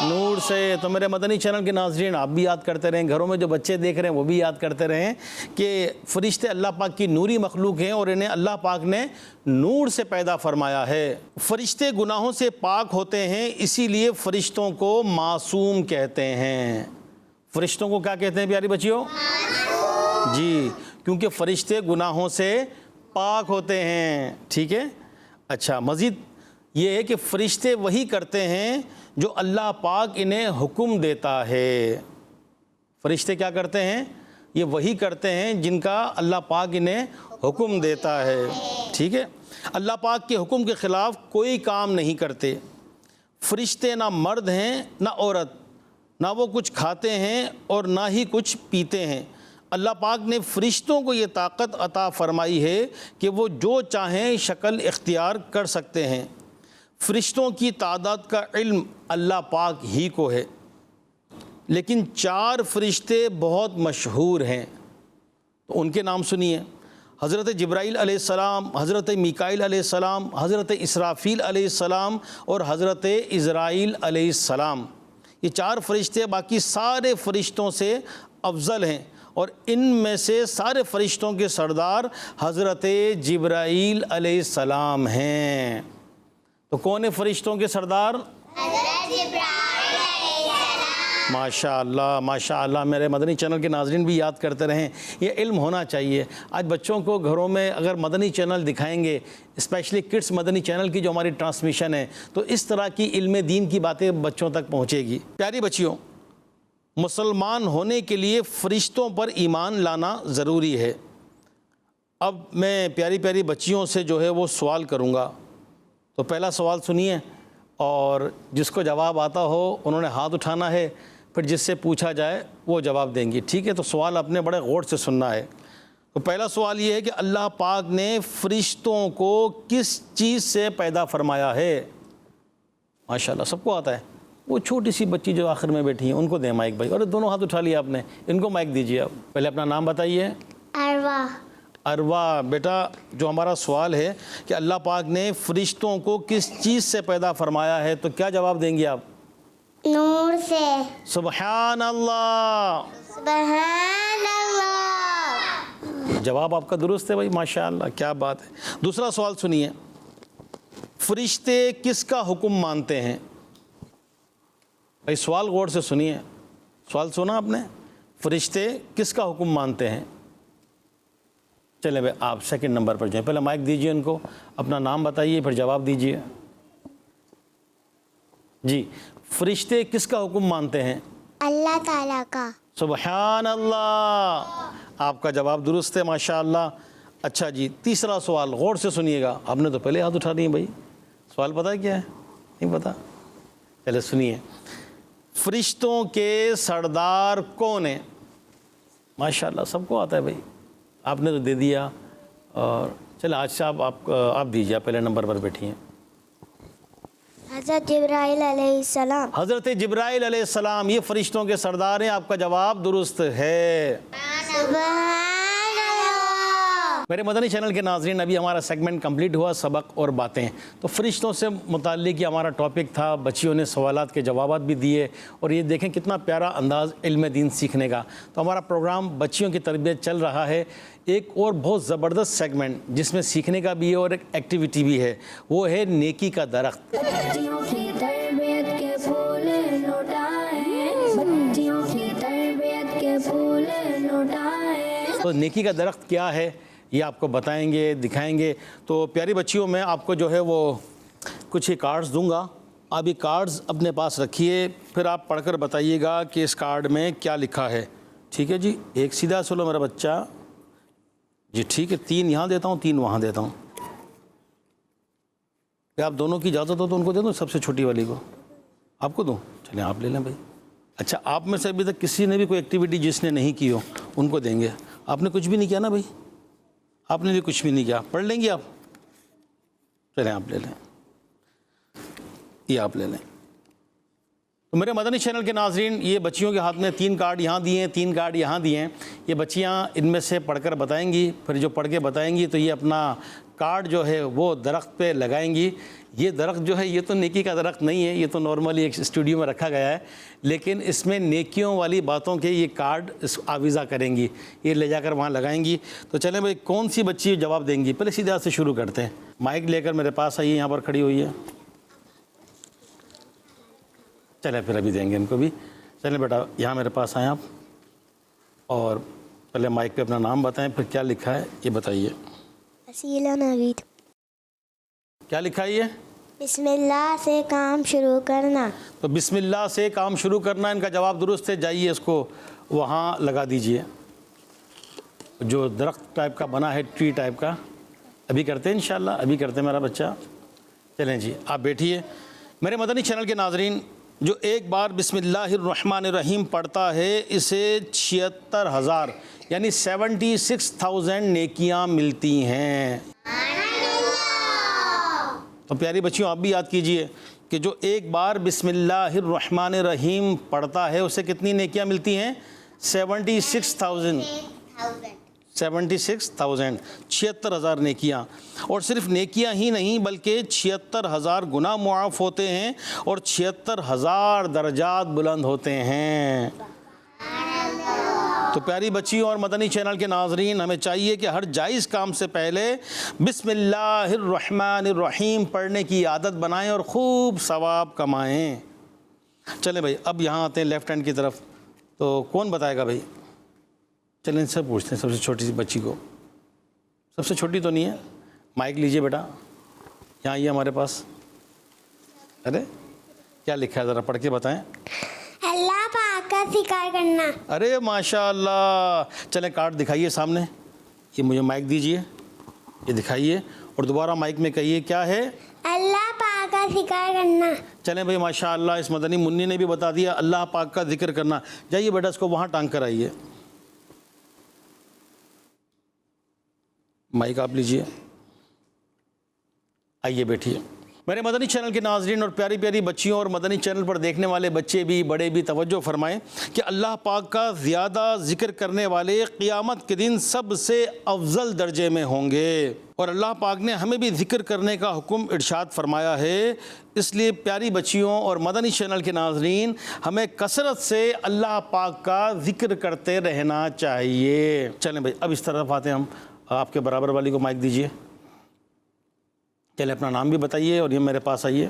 نور سے۔ تو میرے مدنی چینل کے ناظرین، آپ بھی یاد کرتے رہیں، گھروں میں جو بچے دیکھ رہے ہیں وہ بھی یاد کرتے رہیں کہ فرشتے اللہ پاک کی نوری مخلوق ہیں اور انہیں اللہ پاک نے نور سے پیدا فرمایا ہے۔ فرشتے گناہوں سے پاک ہوتے ہیں، اسی لیے فرشتوں کو معصوم کہتے ہیں۔ فرشتوں کو کیا کہتے ہیں پیاری بچیوں؟ جی، کیونکہ فرشتے گناہوں سے پاک ہوتے ہیں، ٹھیک ہے۔ اچھا، مزید یہ ہے کہ فرشتے وہی کرتے ہیں جو اللہ پاک انہیں حکم دیتا ہے۔ فرشتے کیا کرتے ہیں؟ یہ وہی کرتے ہیں جن کا اللہ پاک انہیں حکم دیتا ہے، ٹھیک ہے۔ اللہ پاک کے حکم کے خلاف کوئی کام نہیں کرتے۔ فرشتے نہ مرد ہیں نہ عورت، نہ وہ کچھ کھاتے ہیں اور نہ ہی کچھ پیتے ہیں۔ اللہ پاک نے فرشتوں کو یہ طاقت عطا فرمائی ہے کہ وہ جو چاہیں شکل اختیار کر سکتے ہیں۔ فرشتوں کی تعداد کا علم اللہ پاک ہی کو ہے، لیکن 4 فرشتے بہت مشہور ہیں، تو ان کے نام سنیے۔ حضرت جبرائیل علیہ السلام، حضرت میکائیل علیہ السلام، حضرت اسرافیل علیہ السلام اور حضرت عزرائیل علیہ السلام۔ یہ 4 فرشتے باقی سارے فرشتوں سے افضل ہیں، اور ان میں سے سارے فرشتوں کے سردار حضرت جبرائیل علیہ السلام ہیں۔ تو کون ہے فرشتوں کے سردار؟ حضرت جبرائیل علیہ السلام۔ ماشاءاللہ ماشاءاللہ، میرے مدنی چینل کے ناظرین بھی یاد کرتے رہیں، یہ علم ہونا چاہیے۔ آج بچوں کو گھروں میں اگر مدنی چینل دکھائیں گے، اسپیشلی کڈس مدنی چینل کی جو ہماری ٹرانسمیشن ہے، تو اس طرح کی علم دین کی باتیں بچوں تک پہنچے گی۔ پیاری بچیوں، مسلمان ہونے کے لیے فرشتوں پر ایمان لانا ضروری ہے۔ اب میں پیاری پیاری بچیوں سے جو ہے وہ سوال کروں گا، تو پہلا سوال سنیے، اور جس کو جواب آتا ہو انہوں نے ہاتھ اٹھانا ہے، پھر جس سے پوچھا جائے وہ جواب دیں گی، ٹھیک ہے؟ تو سوال اپنے بڑے غور سے سننا ہے۔ تو پہلا سوال یہ ہے کہ اللہ پاک نے فرشتوں کو کس چیز سے پیدا فرمایا ہے؟ ماشاءاللہ سب کو آتا ہے۔ وہ چھوٹی سی بچی جو آخر میں بیٹھی ہیں ان کو دیں مائک بھائی، اور دونوں ہاتھ اٹھا لیا آپ نے، ان کو مائک دیجیے۔ آپ پہلے اپنا نام بتائیے۔ اروا۔ اروا بیٹا، جو ہمارا سوال ہے کہ اللہ پاک نے فرشتوں کو کس چیز سے پیدا فرمایا ہے، تو کیا جواب دیں گے آپ؟ نور سے۔ سبحان اللہ، سبحان اللہ۔ جواب آپ کا درست ہے بھائی، ماشاءاللہ کیا بات ہے۔ دوسرا سوال سنیے، فرشتے کس کا حکم مانتے ہیں؟ بھائی سوال غور سے سنیے، سوال سنا آپ نے؟ فرشتے کس کا حکم مانتے ہیں؟ چلیں بھائی آپ سیکنڈ نمبر پر جائیں، پہلے مائک دیجیے ان کو، اپنا نام بتائیے پھر جواب دیجیے۔ جی، فرشتے کس کا حکم مانتے ہیں؟ اللہ تعالیٰ کا۔ سبحان اللہ، آپ کا جواب درست ہے ماشاءاللہ۔ اچھا جی، تیسرا سوال غور سے سنیے گا، آپ نے تو پہلے ہاتھ اٹھا دیے بھائی، سوال پتہ ہے کیا ہے؟ نہیں پتہ؟ چلے سنیے، فرشتوں کے سردار کون ہیں؟ ماشاءاللہ سب کو آتا ہے بھائی، آپ نے تو دے دیا، اور چلے آج سے آپ دیجیے، آپ پہلے نمبر پر بیٹھی ہیں۔ حضرت جبرائیل علیہ السلام۔ حضرت جبرائیل علیہ السلام یہ فرشتوں کے سردار ہیں، آپ کا جواب درست ہے۔ سبحان اللہ۔ میرے مدنی چینل کے ناظرین، ابھی ہمارا سیگمنٹ کمپلیٹ ہوا، سبق اور باتیں۔ تو فرشتوں سے متعلق یہ ہمارا ٹاپک تھا، بچیوں نے سوالات کے جوابات بھی دیے، اور یہ دیکھیں کتنا پیارا انداز علم دین سیکھنے کا۔ تو ہمارا پروگرام بچیوں کی تربیت چل رہا ہے۔ ایک اور بہت زبردست سیگمنٹ جس میں سیکھنے کا بھی ہے اور ایک ایکٹیویٹی بھی ہے، وہ ہے نیکی کا درخت۔ بچیوں کی تربیت کے پھول لوٹائیں، بچیوں کی تربیت کے پھول لوٹائیں۔ تو نیکی کا درخت کیا ہے یہ آپ کو بتائیں گے، دکھائیں گے۔ تو پیاری بچیوں، میں آپ کو جو ہے وہ کچھ ہی کارڈز دوں گا، آپ یہ کارڈز اپنے پاس رکھیے، پھر آپ پڑھ کر بتائیے گا کہ اس کارڈ میں کیا لکھا ہے، ٹھیک ہے جی؟ ایک سیدھا چلو میرا بچہ جی، ٹھیک ہے، 3 یہاں دیتا ہوں، 3 وہاں دیتا ہوں۔ کہ آپ دونوں کی اجازت ہو تو ان کو دے دوں، سب سے چھوٹی والی کو آپ کو دوں؟ چلیں آپ لے لیں بھائی۔ اچھا، آپ میں سے ابھی تک کسی نے بھی کوئی ایکٹیویٹی جس نے نہیں کی ہو ان کو دیں گے۔ آپ نے کچھ بھی نہیں کیا نا بھائی؟ آپ نے بھی کچھ بھی نہیں کیا، پڑھ لیں گے آپ؟ چلیں آپ لے لیں، یہ آپ لے لیں۔ تو میرے مدنی چینل کے ناظرین، یہ بچیوں کے ہاتھ میں 3 کارڈ یہاں دیے ہیں، 3 کارڈ یہاں دیے ہیں. یہ بچیاں ان میں سے پڑھ کر بتائیں گی، پھر جو پڑھ کے بتائیں گی تو یہ اپنا کارڈ جو ہے وہ درخت پہ لگائیں گی. یہ درخت جو ہے یہ تو نیکی کا درخت نہیں ہے، یہ تو نارملی ایک اسٹوڈیو میں رکھا گیا ہے، لیکن اس میں نیکیوں والی باتوں کے یہ کارڈ آویزہ کریں گی، یہ لے جا کر وہاں لگائیں گی. تو چلیں بھائی، کون سی بچی جواب دیں گی؟ پہلے سیدھے ہاتھ سے شروع کرتے ہیں. مائک لے کر میرے پاس آئیے، یہاں پر کھڑی ہوئی ہے. چلیں پھر ابھی دیں گے ان کو بھی. چلیں بیٹا یہاں میرے پاس آئیں آپ، اور پہلے مائک پہ اپنا نام بتائیں، پھر کیا لکھا ہے یہ بتائیے. وسیلہ نوید. کیا لکھا ہے یہ؟ بسم اللہ سے کام شروع کرنا. تو بسم اللہ سے کام شروع کرنا، ان کا جواب درست ہے. جائیے اس کو وہاں لگا دیجئے، جو درخت ٹائپ کا بنا ہے، ٹری ٹائپ کا. ابھی کرتے ہیں انشاءاللہ، ابھی کرتے ہیں میرا بچہ. چلیں جی آپ بیٹھیے. میرے مدنی چینل کے ناظرین، جو ایک بار بسم اللہ الرحمن الرحیم پڑھتا ہے، اسے 76,000 یعنی 76,000 نیکیاں ملتی ہیں. تو پیاری بچیوں، آپ بھی یاد کیجئے کہ جو ایک بار بسم اللہ الرحمن الرحیم پڑھتا ہے اسے کتنی نیکیاں ملتی ہیں؟ 76,000 76,000 نیکیاں. اور صرف نیکیاں ہی نہیں بلکہ 76,000 گناہ معاف ہوتے ہیں اور 76,000 درجات بلند ہوتے ہیں. تو پیاری بچیوں اور مدنی چینل کے ناظرین، ہمیں چاہیے کہ ہر جائز کام سے پہلے بسم اللہ الرحمن الرحیم پڑھنے کی عادت بنائیں اور خوب ثواب کمائیں. چلیں بھائی اب یہاں آتے ہیں لیفٹ ہینڈ کی طرف. تو کون بتائے گا بھائی؟ چلیں ان سے پوچھتے ہیں سب سے چھوٹی سی بچی کو. سب سے چھوٹی تو نہیں ہے؟ مائک لیجئے بیٹا، یہاں آئیے ہمارے پاس. ارے کیا لکھا ہے ذرا پڑھ کے بتائیں. اللہ پاک کا ذکر کرنا. ارے ماشاء اللہ. چلیں کارڈ دکھائیے سامنے. یہ مجھے مائک دیجئے، یہ دکھائیے اور دوبارہ مائک میں کہیے کیا ہے؟ اللہ پاک کا ذکر کرنا. چلیں بھائی ماشاء اللہ، اس مدنی منی نے بھی بتا دیا اللہ پاک کا ذکر کرنا. جائیے بیٹا اس کو وہاں ٹانگ کر آئیے. مائک آپ لیجئے، آئیے بیٹھیے. میرے مدنی چینل کے ناظرین اور پیاری پیاری بچیوں اور مدنی چینل پر دیکھنے والے بچے بھی بڑے بھی توجہ فرمائیں کہ اللہ پاک کا زیادہ ذکر کرنے والے قیامت کے دن سب سے افضل درجے میں ہوں گے. اور اللہ پاک نے ہمیں بھی ذکر کرنے کا حکم ارشاد فرمایا ہے. اس لیے پیاری بچیوں اور مدنی چینل کے ناظرین، ہمیں کثرت سے اللہ پاک کا ذکر کرتے رہنا چاہیے. چلیں بھائی اب اس طرف آتے ہیں ہم. آپ کے برابر والی کو مائک دیجئے. چلے اپنا نام بھی بتائیے اور یہ میرے پاس آئیے.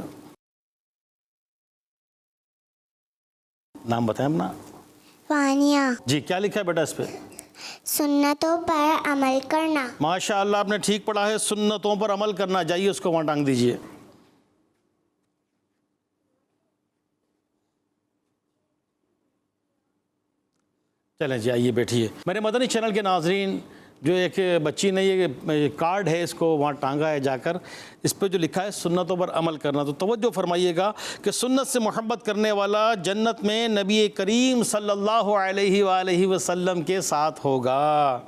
نام بتائیں اپنا. فانیہ. جی کیا لکھا ہے بیٹا اس پہ؟ سنتوں پر عمل کرنا. ماشاء اللہ آپ نے ٹھیک پڑھا ہے، سنتوں پر عمل کرنا. جائیے اس کو وہاں ٹانگ دیجئے. چلیں جی آئیے بیٹھیے. میرے مدنی چینل کے ناظرین، جو ایک بچی نے یہ کارڈ ہے اس کو وہاں ٹانگا ہے جا کر، اس پہ جو لکھا ہے سنتوں پر عمل کرنا. تو توجہ فرمائیے گا کہ سنت سے محبت کرنے والا جنت میں نبی کریم صلی اللہ علیہ وآلہ وسلم کے ساتھ ہوگا.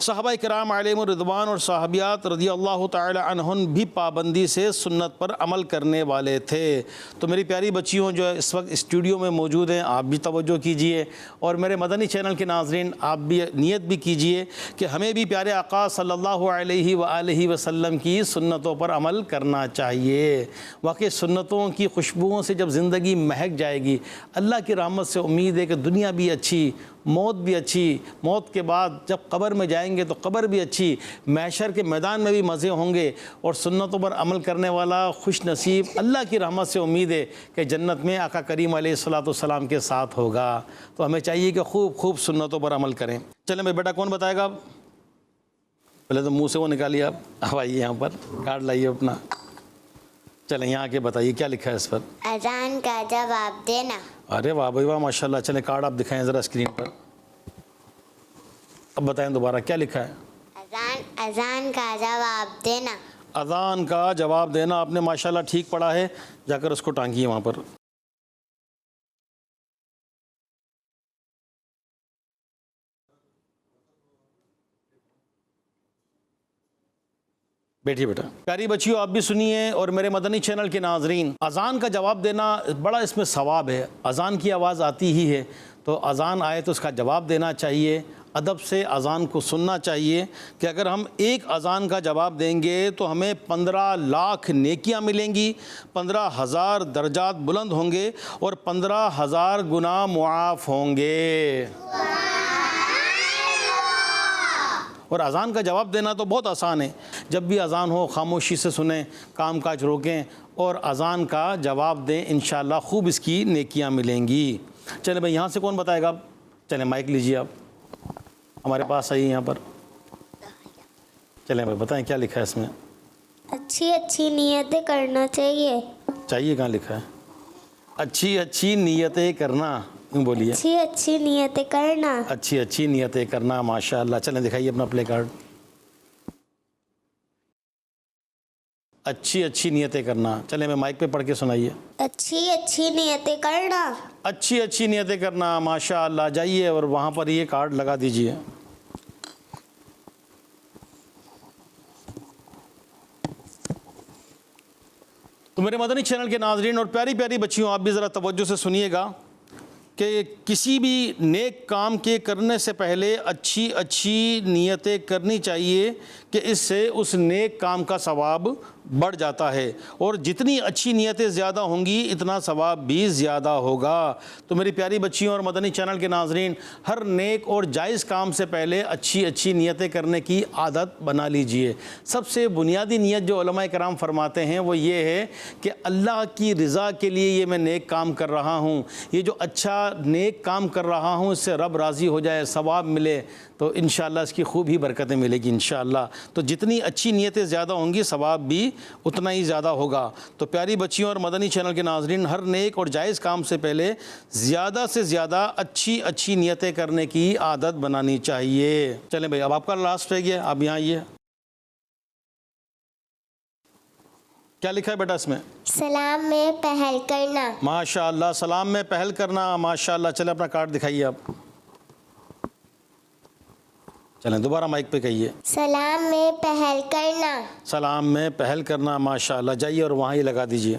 صحابہ کرام علیہم الرضوان اور صحابیات رضی اللہ تعالی عنہن بھی پابندی سے سنت پر عمل کرنے والے تھے. تو میری پیاری بچیوں جو اس وقت اسٹوڈیو میں موجود ہیں، آپ بھی توجہ کیجئے اور میرے مدنی چینل کے ناظرین آپ بھی نیت بھی کیجئے کہ ہمیں بھی پیارے آقا صلی اللہ علیہ وآلہ وسلم کی سنتوں پر عمل کرنا چاہیے. واقعی سنتوں کی خوشبوؤں سے جب زندگی مہک جائے گی، اللہ کی رحمت سے امید ہے کہ دنیا بھی اچھی، موت بھی اچھی، موت کے بعد جب قبر میں جائیں گے تو قبر بھی اچھی، محشر کے میدان میں بھی مزے ہوں گے. اور سنتوں پر عمل کرنے والا خوش نصیب اللہ کی رحمت سے امید ہے کہ جنت میں آقا کریم علیہ الصلوۃ والسلام کے ساتھ ہوگا. تو ہمیں چاہیے کہ خوب خوب سنتوں پر عمل کریں. چلیں بھائی بیٹا کون بتائے گا؟ پہلے تو منہ سے وہ نکالیے. آپ آئیے یہاں پر، کارڈ لائیے اپنا. چلیں یہاں آ کے بتائیے کیا لکھا ہے اس پر؟ اذان کا جواب دینا. ارے واہ بھائی واہ ماشاء اللہ. چلیں کارڈ آپ دکھائیں ذرا اسکرین پر. اب بتائیں دوبارہ کیا لکھا ہے؟ اذان کا جواب دینا. اذان کا جواب دینا. آپ نے ماشاءاللہ ٹھیک پڑھا ہے. جا کر اس کو ٹانگیے وہاں پر. بیٹھیے بیٹا. پیاری بچیوں آپ بھی سنیے اور میرے مدنی چینل کے ناظرین، اذان کا جواب دینا بڑا اس میں ثواب ہے. اذان کی آواز آتی ہی ہے تو اذان آئے تو اس کا جواب دینا چاہیے، ادب سے اذان کو سننا چاہیے کہ اگر ہم ایک اذان کا جواب دیں گے تو ہمیں 15 لاکھ نیکیاں ملیں گی، 15,000 درجات بلند ہوں گے اور 15,000 گناہ معاف ہوں گے. اور اذان کا جواب دینا تو بہت آسان ہے. جب بھی اذان ہو خاموشی سے سنیں، کام کاج روکیں اور اذان کا جواب دیں، انشاءاللہ خوب اس کی نیکیاں ملیں گی. چلیں بھائی یہاں سے کون بتائے گا؟ اب چلیں مائک لیجیے، آپ ہمارے پاس آئیے یہاں پر. چلیں بھائی بتائیں کیا لکھا ہے اس میں؟ اچھی نیتیں کرنا چاہیے. چاہیے کہاں لکھا ہے؟ اچھی نیتیں کرنا. یوں بولیے. اچھی نیتیں کرنا. اچھی نیتیں کرنا. ماشاء اللہ. چلیں دکھائیے اپنا پلے کارڈ. اچھی نیتیں کرنا. چلیں میں مائک پہ پڑھ کے سنائیے. اچھی نیتیں کرنا. اچھی نیتیں کرنا. ماشاء اللہ. جائیے اور وہاں پر یہ کارڈ لگا دیجئے. تو میرے مدنی چینل کے ناظرین اور پیاری پیاری بچیوں، آپ بھی ذرا توجہ سے سنیے گا کہ کسی بھی نیک کام کے کرنے سے پہلے اچھی نیتیں کرنی چاہیے کہ اس سے اس نیک کام کا ثواب بڑھ جاتا ہے، اور جتنی اچھی نیتیں زیادہ ہوں گی اتنا ثواب بھی زیادہ ہوگا. تو میری پیاری بچیوں اور مدنی چینل کے ناظرین، ہر نیک اور جائز کام سے پہلے اچھی نیتیں کرنے کی عادت بنا لیجئے. سب سے بنیادی نیت جو علماء کرام فرماتے ہیں وہ یہ ہے کہ اللہ کی رضا کے لیے یہ میں نیک کام کر رہا ہوں، یہ جو اچھا نیک کام کر رہا ہوں اس سے رب راضی ہو جائے، ثواب ملے، تو انشاءاللہ اس کی خوب ہی برکتیں ملے گی انشاءاللہ. تو جتنی اچھی نیتیں زیادہ ہوں گی ثواب بھی اتنا ہی زیادہ ہوگا. تو پیاری بچیوں اور مدنی چینل کے ناظرین، ہر نیک اور جائز کام سے پہلے زیادہ سے زیادہ اچھی نیتیں کرنے کی عادت بنانی چاہیے. چلیں بھائی اب آپ کا لاسٹ رہ گیا، آپ یہاں آئیے. کیا لکھا ہے بیٹا اس میں؟ سلام میں پہل کرنا. ماشاء اللہ. سلام میں پہل کرنا. ماشاء اللہ. چلیں اپنا کارڈ دکھائیے آپ. چلیں دوبارہ مائک پہ کہیے. سلام میں پہل کرنا. سلام میں پہل کرنا. ماشاء اللہ. جائیے اور وہاں ہی لگا دیجیے.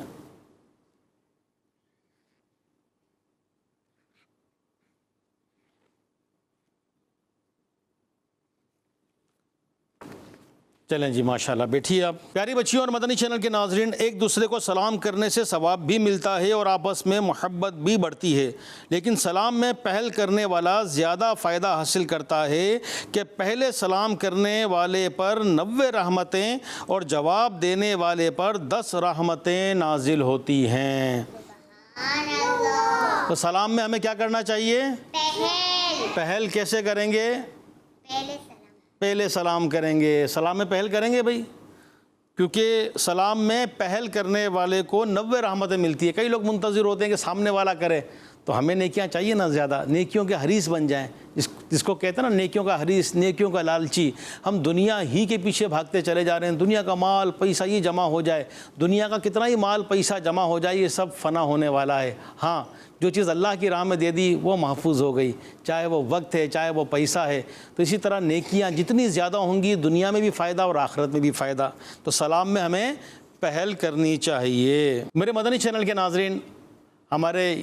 چلیں جی ماشاءاللہ. بیٹھیے آپ. پیاری بچیوں اور مدنی چینل کے ناظرین، ایک دوسرے کو سلام کرنے سے ثواب بھی ملتا ہے اور آپس میں محبت بھی بڑھتی ہے، لیکن سلام میں پہل کرنے والا زیادہ فائدہ حاصل کرتا ہے کہ پہلے سلام کرنے والے پر 90 رحمتیں اور جواب دینے والے پر 10 رحمتیں نازل ہوتی ہیں. تو سلام میں ہمیں کیا کرنا چاہیے؟ پہل کیسے کریں گے؟ پہلے سلام کریں گے. سلام میں پہل کریں گے بھائی، کیونکہ سلام میں پہل کرنے والے کو 90 رحمتیں ملتی ہیں. کئی لوگ منتظر ہوتے ہیں کہ سامنے والا کرے، تو ہمیں نیکیاں چاہیے نا زیادہ، نیکیوں کے حریص بن جائیں. جس کو کہتے ہیں نا نیکیوں کا حریص، نیکیوں کا لالچی. ہم دنیا ہی کے پیچھے بھاگتے چلے جا رہے ہیں. دنیا کا مال پیسہ یہ جمع ہو جائے، دنیا کا کتنا ہی مال پیسہ جمع ہو جائے، یہ سب فنا ہونے والا ہے. ہاں جو چیز اللہ کی راہ میں دے دی وہ محفوظ ہو گئی، چاہے وہ وقت ہے چاہے وہ پیسہ ہے. تو اسی طرح نیکیاں جتنی زیادہ ہوں گی دنیا میں بھی فائدہ اور آخرت میں بھی فائدہ. تو سلام میں ہمیں پہل کرنی چاہیے. میرے مدنی چینل کے ناظرین، ہمارے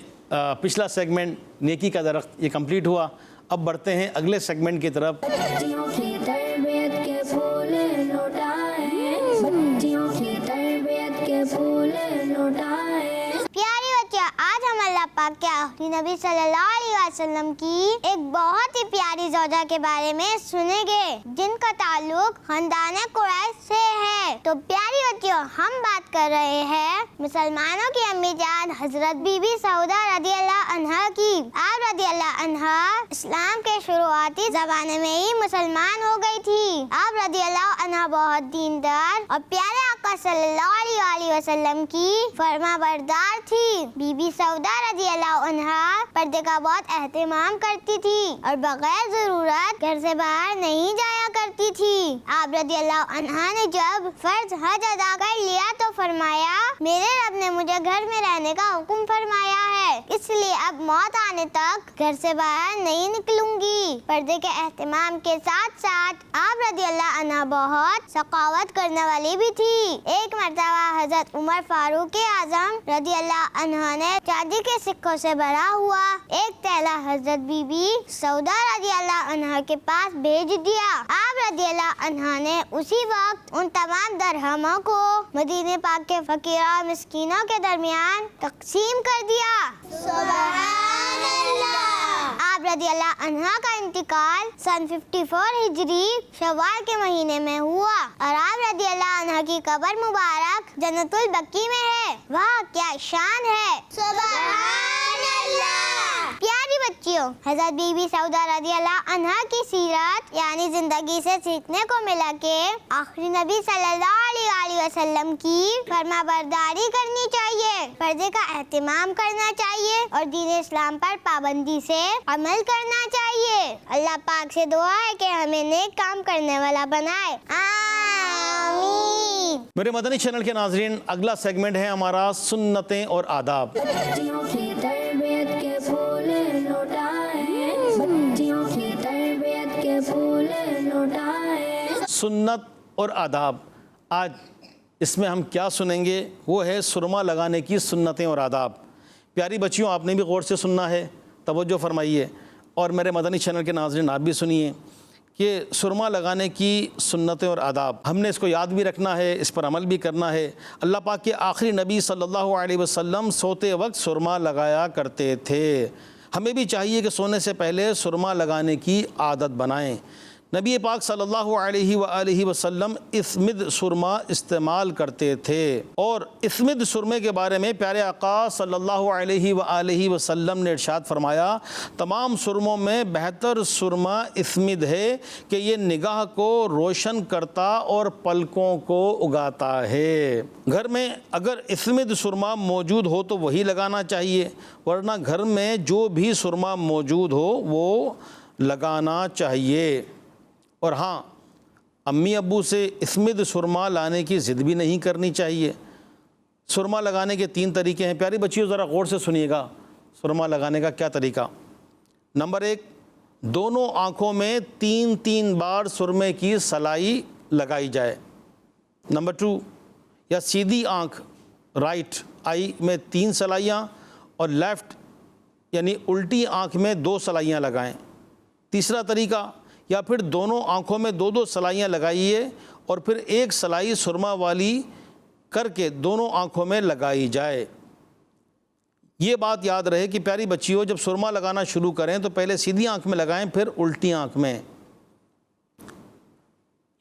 پچھلا سیگمنٹ نیکی کا درخت یہ کمپلیٹ ہوا. اب بڑھتے ہیں اگلے سیگمنٹ کی طرف. بچیوں کی تربیت کے پھول لوٹائیں، بچیوں کی تربیت کے پھول لوٹائیں. پیاری بچیاں، آج ہم اللہ پاک کے آخری نبی صلی اللہ علیہ وسلم کی ایک بہت ہی پیاری زوجہ کے بارے میں سنیں گے جن کا تعلق خاندان قریش سے ہے. تو پیاری بچیوں، ہم بات کر رہے ہیں مسلمانوں کی امی جان حضرت بی بی سعودہ رضی اللہ عنہا کی. آپ رضی اللہ عنہا اسلام کے شروعاتی زمانے میں ہی مسلمان ہو گئی تھی. آپ رضی اللہ عنہا بہت دیندار اور پیارے آقا صلی اللہ علیہ وسلم کی فرما بردار تھی. بی بی سعودہ رضی اللہ عنہا پردے کا بہت اہتمام کرتی تھی اور بغیر ضرورت گھر سے باہر نہیں جایا کرتی تھی. آپ رضی اللہ عنہا نے جب فرض حج ادا کر لیا تو فرمایا، میرے رب نے مجھے گھر میں رہنے کا حکم فرمایا ہے، اس لیے اب موت آنے تک گھر سے باہر نہیں نکلوں گی. پردے کے اہتمام کے ساتھ ساتھ آپ رضی اللہ عنہ بہت سخاوت کرنے والی بھی تھی۔ ایک مرتبہ حضرت عمر فاروق اعظم رضی اللہ عنہ نے چاندی کے سکوں سے بھرا ہوا ایک تھیلا حضرت بی بی سودا رضی اللہ عنہ کے پاس بھیج دیا۔ آپ رضی اللہ عنہ نے اسی وقت ان تمام درہموں کو مدینہ پاک کے فقیروں اور مسکینوں کے درمیان تقسیم کر دیا۔ سبحان اللہ۔ آپ رضی اللہ عنہ کا انتقال سن 54 ہجری شوال کے مہینے میں ہوا اور آپ رضی اللہ عنہ کی قبر مبارک جنت البقیع میں ہے۔ واہ کیا شان ہے، سبحان اللہ۔ پیاری بچیوں، حضرت بی بی سودا رضی اللہ عنہ کی سیرت یعنی زندگی سے سیکھنے کو ملا کہ آخری نبی صلی اللہ علیہ وسلم کی فرما برداری کرنی چاہیے، پردے کا اہتمام کرنا چاہیے اور دین اسلام پر پابندی سے عمل کرنا چاہیے۔ اللہ پاک سے دعا ہے کہ ہمیں نیک کام کرنے والا بنائے، آمین۔ میرے مدنی چینل کے ناظرین، اگلا سیگمنٹ ہے ہمارا سنتیں اور آداب۔ بچیوں کی تربیت کے پھول لوٹائیں، بچیوں کی تربیت کے پھول لوٹائیں۔ سنت اور آداب، آج اس میں ہم کیا سنیں گے وہ ہے سرما لگانے کی سنتیں اور آداب۔ پیاری بچیوں، آپ نے بھی غور سے سننا ہے، توجہ فرمائیے، اور میرے مدنی چینل کے ناظرین آپ بھی سنیے کہ سرما لگانے کی سنتیں اور آداب ہم نے اس کو یاد بھی رکھنا ہے، اس پر عمل بھی کرنا ہے۔ اللہ پاک کے آخری نبی صلی اللہ علیہ وسلم سوتے وقت سرما لگایا کرتے تھے، ہمیں بھی چاہیے کہ سونے سے پہلے سرما لگانے کی عادت بنائیں۔ نبی پاک صلی اللہ علیہ وآلہ وسلم اسمد سرما استعمال کرتے تھے، اور اسمد سرمے کے بارے میں پیارے آقا صلی اللہ علیہ وآلہ وسلم نے ارشاد فرمایا، تمام سرموں میں بہتر سرما اسمد ہے کہ یہ نگاہ کو روشن کرتا اور پلکوں کو اگاتا ہے۔ گھر میں اگر اسمد سرما موجود ہو تو وہی لگانا چاہیے، ورنہ گھر میں جو بھی سرما موجود ہو وہ لگانا چاہیے۔ اور ہاں، امی ابو سے اسمد سرما لانے کی ضد بھی نہیں کرنی چاہیے۔ سرما لگانے کے 3 طریقے ہیں، پیاری بچیوں ذرا غور سے سنیے گا۔ سرما لگانے کا کیا طریقہ؟ نمبر 1، دونوں آنکھوں میں 3 بار سرمے کی سلائی لگائی جائے۔ نمبر 2، یا سیدھی آنکھ رائٹ آئی میں 3 سلائیاں اور لیفٹ یعنی الٹی آنکھ میں 2 سلائیاں لگائیں۔ تیسرا طریقہ، یا پھر دونوں آنکھوں میں 2 سلائیاں لگائیے اور پھر 1 سلائی سرما والی کر کے دونوں آنکھوں میں لگائی جائے۔ یہ بات یاد رہے کہ پیاری بچیوں، جب سرما لگانا شروع کریں تو پہلے سیدھی آنکھ میں لگائیں، پھر الٹی آنکھ میں۔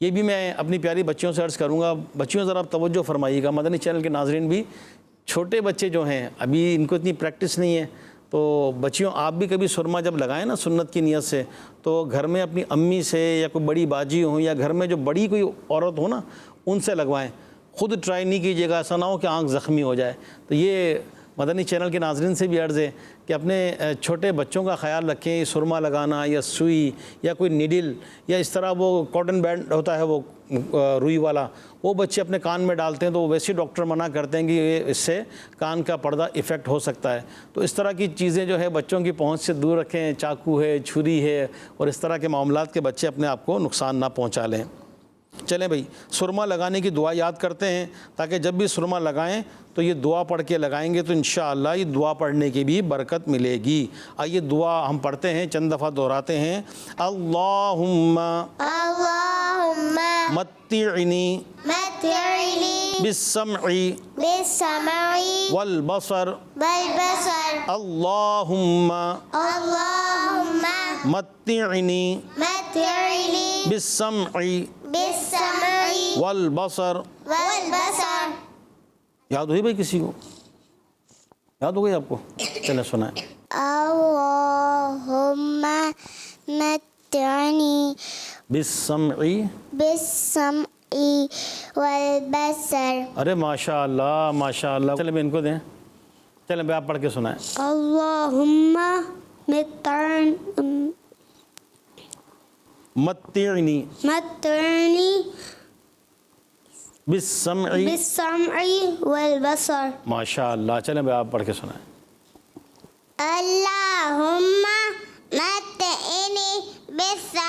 یہ بھی میں اپنی پیاری بچیوں سے عرض کروں گا، بچیوں ذرا توجہ فرمائیے گا، مدنی چینل کے ناظرین بھی، چھوٹے بچے جو ہیں ابھی ان کو اتنی پریکٹس نہیں ہے، تو بچیوں آپ بھی کبھی سرما جب لگائیں نا سنت کی نیت سے، تو گھر میں اپنی امی سے یا کوئی بڑی باجی ہوں یا گھر میں جو بڑی کوئی عورت ہو نا ان سے لگوائیں، خود ٹرائی نہیں کیجیے گا، ایسا نہ ہو کہ آنکھ زخمی ہو جائے۔ تو یہ مدنی چینل کے ناظرین سے بھی عرض ہے کہ اپنے چھوٹے بچوں کا خیال رکھیں، سرما لگانا یا سوئی یا کوئی نیڈل یا اس طرح وہ کاٹن بینڈ ہوتا ہے وہ روئی والا، وہ بچے اپنے کان میں ڈالتے ہیں تو ویسے ڈاکٹر منع کرتے ہیں کہ یہ اس سے کان کا پردہ افیکٹ ہو سکتا ہے۔ تو اس طرح کی چیزیں جو ہے بچوں کی پہنچ سے دور رکھیں، چاقو ہے، چھری ہے اور اس طرح کے معاملات کے بچے اپنے آپ کو نقصان نہ پہنچا لیں۔ چلیں بھئی، سرما لگانے کی دعا یاد کرتے ہیں تاکہ جب بھی سرما لگائیں تو یہ دعا پڑھ کے لگائیں گے تو انشاءاللہ یہ دعا پڑھنے کی بھی برکت ملے گی۔ آئیے دعا ہم پڑھتے ہیں، چند دفعہ دہراتے ہیں۔ اللہم متعنی بالسمع والبصر اللہم متعنی بالسمع والبصر۔ یاد ہوئی بھائی کسی کو؟ یاد ہو گئی آپ کو؟ چلیں سنائیں۔ اللہم متعنی بالسمع والبصر۔ ارے ماشاء اللہ ماشاء اللہ، چلیں بھائی ان کو دیں، چلیں بھائی آپ پڑھ کے سنائیں۔ اللہم متعنی بالسمع والبصر۔ ماشاء اللہ، چلیں بھائی آپ پڑھ کے سنائیں۔ اللہم متعنی بالسمع